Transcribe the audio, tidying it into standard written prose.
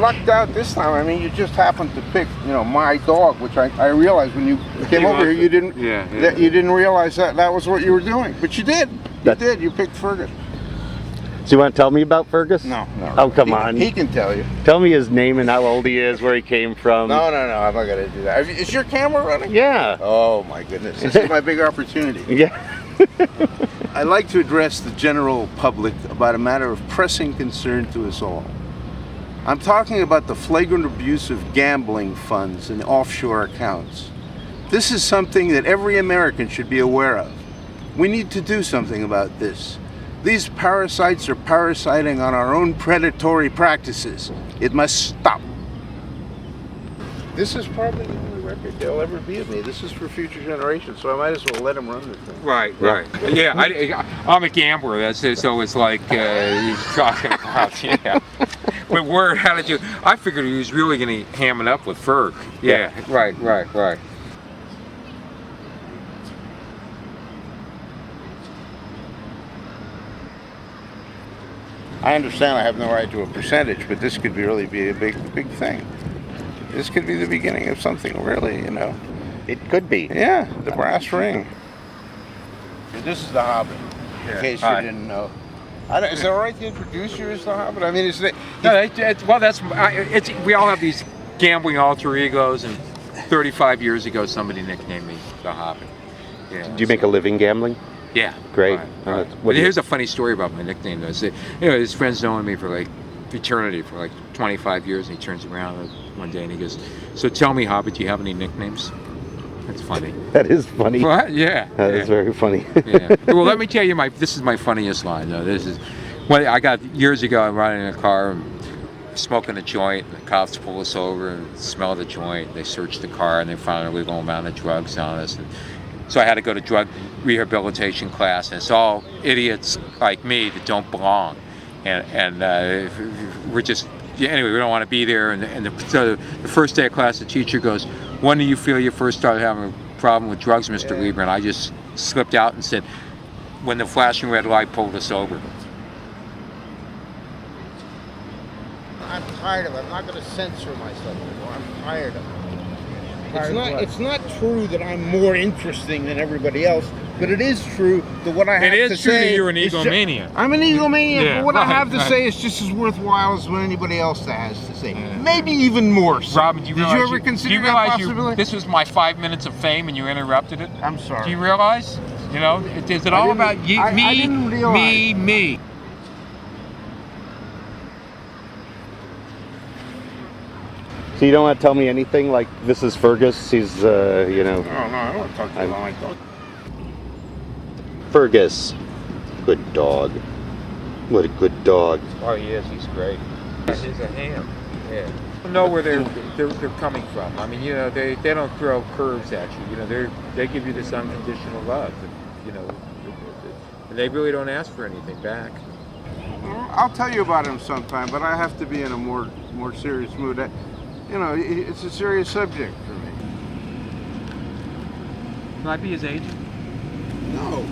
lucked out this time. I mean, you just happened to pick, my dog, which I realized when you came over here, you didn't. That you didn't realize that was what you were doing, but you did. You did. You picked Fergus. So you want to tell me about Fergus? No. Oh, come on. He can tell you. Tell me his name and how old he is, where he came from. No. I'm not going to do that. Is your camera running? Yeah. Oh, my goodness. This is my big opportunity. Yeah. I'd like to address the general public about a matter of pressing concern to us all. I'm talking about the flagrant abuse of gambling funds and offshore accounts. This is something that every American should be aware of. We need to do something about this. These parasites are parasiting on our own predatory practices. It must stop. This is probably the only record there'll ever be of me. This is for future generations, so I might as well let him run the thing. Right. Yeah, I'm a gambler. That's it. So it's like he's talking about. Yeah. But word, how did you? I figured he was really going to ham it up with Ferg. Yeah. Right. I understand I have no right to a percentage, but this could really be a big thing. This could be the beginning of something really, It could be. Yeah, the brass ring. This is the Hobbit, in case you didn't know. Is it all right to introduce you as the Hobbit? I mean, is it? No, we all have these gambling alter egos, and 35 years ago somebody nicknamed me the Hobbit. Yeah. Do you make a living gambling? Yeah. Great. Right. But here's a funny story about my nickname. Though. His friend's known me for like eternity, for like 25 years, and he turns around one day and he goes, "So tell me, Hobbit, do you have any nicknames?" That's funny. That is funny. What? Yeah. That is very funny. Yeah. Well, let me tell you, this is my funniest line, though. This is when I got years ago. I'm riding in a car, smoking a joint. The cops pull us over and smell the joint. They search the car and they found a legal amount of drugs on us. And so I had to go to drug rehabilitation class, and it's all idiots like me that don't belong, and we're just anyway. We don't want to be there. So the first day of class, the teacher goes, "When do you feel you first started having a problem with drugs, Mr. Lieber?" And I just slipped out and said, "When the flashing red light pulled us over." I'm tired of it. I'm not going to censor myself anymore. I'm tired of it. It's not true that I'm more interesting than everybody else, but it is true that what I have to say. It is true that you're an egomaniac. I'm an egomaniac, Yeah, but what I have to right. say is just as worthwhile as what anybody else has to say. Maybe even more so. Robin, did you ever consider that possibility? This was my 5 minutes of fame and you interrupted it? I'm sorry. Do you realize? Is it all about you, I didn't realize. me? So you don't want to tell me anything like this is Fergus? He's, No, I don't want to talk to you about my dog. Fergus. Good dog. What a good dog. Oh, he is. He's great. He's a ham. Yeah. I know where they're coming from. I mean, they don't throw curves at you. They give you this unconditional love. And they really don't ask for anything back. I'll tell you about him sometime, but I have to be in a more serious mood. It's a serious subject for me. Can I be his agent? No.